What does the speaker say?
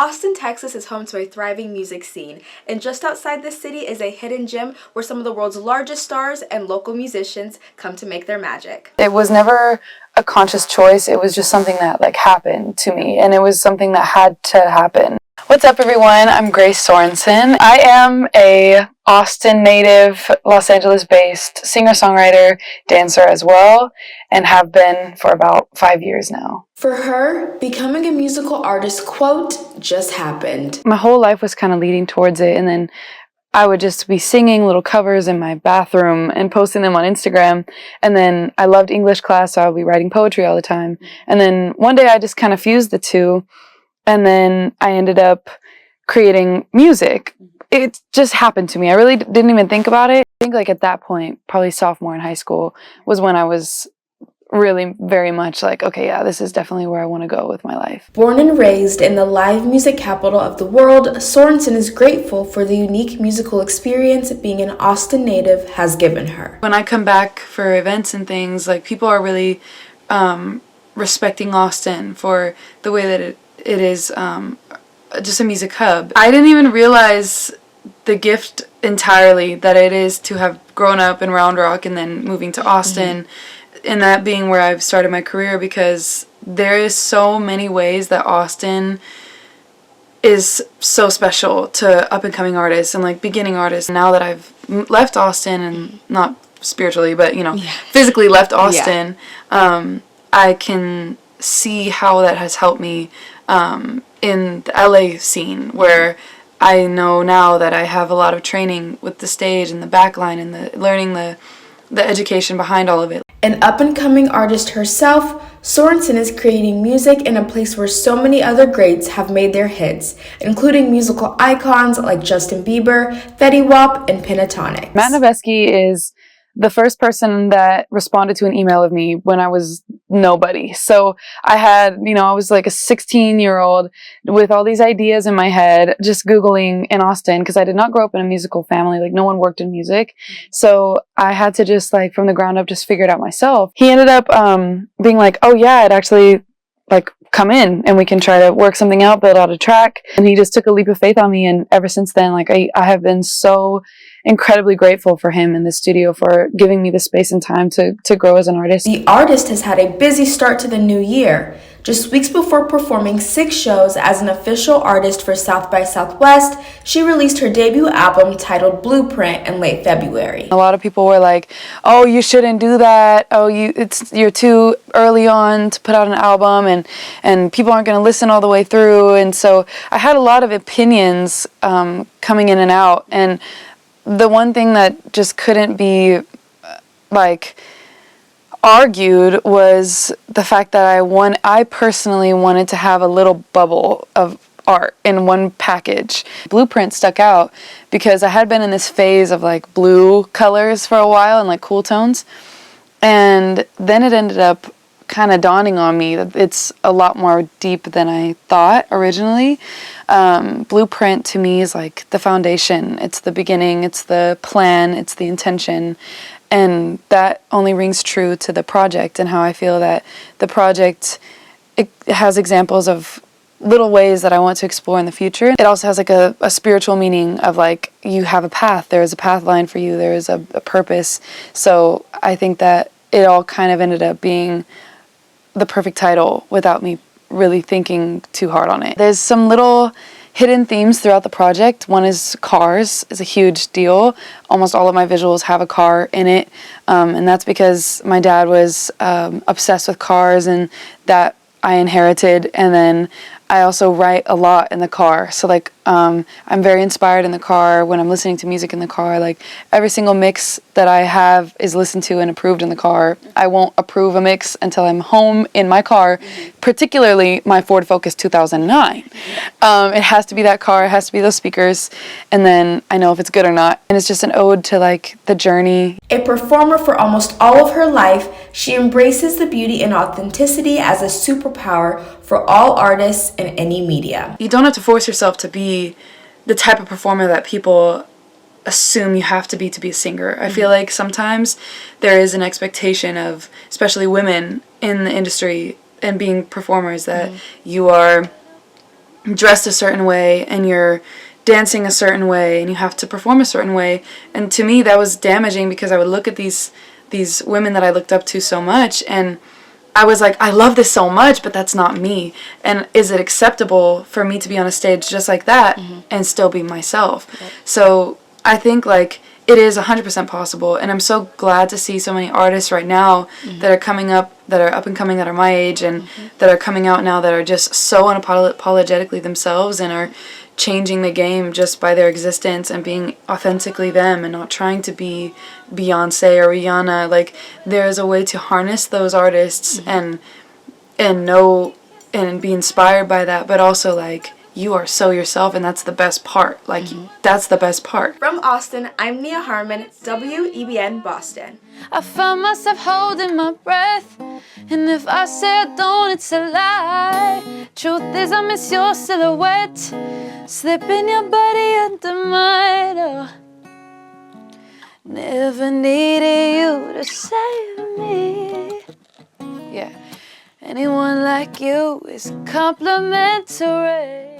Austin, Texas is home to a thriving music scene, and just outside this city is a hidden gem where some of the world's largest stars and local musicians come to make their magic. It was never a conscious choice. It was just something that happened to me, and it was something that had to happen. What's up, everyone? I'm Grace Sorensen. I am a Austin native, Los Angeles-based singer-songwriter, dancer as well, and have been for about 5 years now. For her, becoming a musical artist, quote, just happened. My whole life was kind of leading towards it, and then I would just be singing little covers in my bathroom and posting them on Instagram. And then I loved English class, so I would be writing poetry all the time. And then one day I just kind of fused the two, and then I ended up creating music. It just happened to me. I really didn't even think about it. I think at that point, probably sophomore in high school, was when I was really very much okay, yeah, this is definitely where I want to go with my life. Born and raised in the live music capital of the world, Sorensen is grateful for the unique musical experience being an Austin native has given her. When I come back for events and things, people are really respecting Austin for the way that it is just a music hub. I didn't even realize the gift entirely that it is to have grown up in Round Rock and then moving to Austin. And that being where I've started my career, because there is so many ways that Austin is so special to up-and-coming artists and beginning artists. Now that I've left Austin, and not spiritually, but physically left Austin, I can see how that has helped me in the LA scene, where I know now that I have a lot of training with the stage and the backline and the learning the education behind all of it. An up-and-coming artist herself, Sorensen is creating music in a place where so many other greats have made their hits, including musical icons like Justin Bieber, Fetty Wap, and Pentatonics. Matt Noveski is the first person that responded to an email of me when I was nobody. So I had, I was a 16-year-old with all these ideas in my head, just Googling in Austin, because I did not grow up in a musical family. No one worked in music. So I had to just from the ground up, just figure it out myself. He ended up being oh yeah, it actually come in and we can try to work something out, build out a track. And he just took a leap of faith on me. And ever since then, I have been so incredibly grateful for him in the studio for giving me the space and time to grow as an artist. The artist has had a busy start to the new year. Just weeks before performing 6 shows as an official artist for South by Southwest, she released her debut album titled Blueprint in late February. A lot of people were oh, you shouldn't do that. Oh, you're too early on to put out an album, and people aren't going to listen all the way through. And so I had a lot of opinions coming in and out, and the one thing that just couldn't be argued was the fact that I personally wanted to have a little bubble of art in one package. Blueprint stuck out because I had been in this phase of blue colors for a while and cool tones, and then it ended up kind of dawning on me that it's a lot more deep than I thought originally. Blueprint to me is the foundation. It's the beginning, it's the plan, it's the intention. And that only rings true to the project and how I feel that the project, it has examples of little ways that I want to explore in the future. It also has a spiritual meaning of you have a path, there is a path line for you, there is a purpose. So I think that it all kind of ended up being the perfect title without me really thinking too hard on it. There's some little hidden themes throughout the project. One is cars is a huge deal. Almost all of my visuals have a car in it, and that's because my dad was obsessed with cars, and that I inherited. And then I also write a lot in the car, so I'm very inspired in the car when I'm listening to music in the car. Every single mix that I have is listened to and approved in the car. I won't approve a mix until I'm home in my car, particularly my Ford Focus 2009. It has to be that car, it has to be those speakers, and then I know if it's good or not. And it's just an ode to the journey. A performer for almost all of her life, she embraces the beauty and authenticity as a superpower for all artists in any media. You don't have to force yourself to be the type of performer that people assume you have to be a singer. I feel sometimes there is an expectation of, especially women in the industry and being performers, that you are dressed a certain way and you're dancing a certain way and you have to perform a certain way. And to me that was damaging, because I would look at these women that I looked up to so much, and I was like, I love this so much, but that's not me. And is it acceptable for me to be on a stage just like that and still be myself? Yep. So I think like it is 100% possible, and I'm so glad to see so many artists right now that are coming up, that are up and coming, that are my age, and that are coming out now that are just so unapologetically themselves and are changing the game just by their existence and being authentically them and not trying to be Beyonce or Rihanna. Like, there's a way to harness those artists and know and be inspired by that, but also like you are so yourself, and that's the best part. Like that's the best part. From Austin, I'm Nia Harmon, WEBN Boston. I find myself holding my breath, and if I say I don't, it's a lie. Truth is I miss your silhouette, slipping your body under mine. Oh. Never needed you to save me. Yeah, anyone like you is complimentary.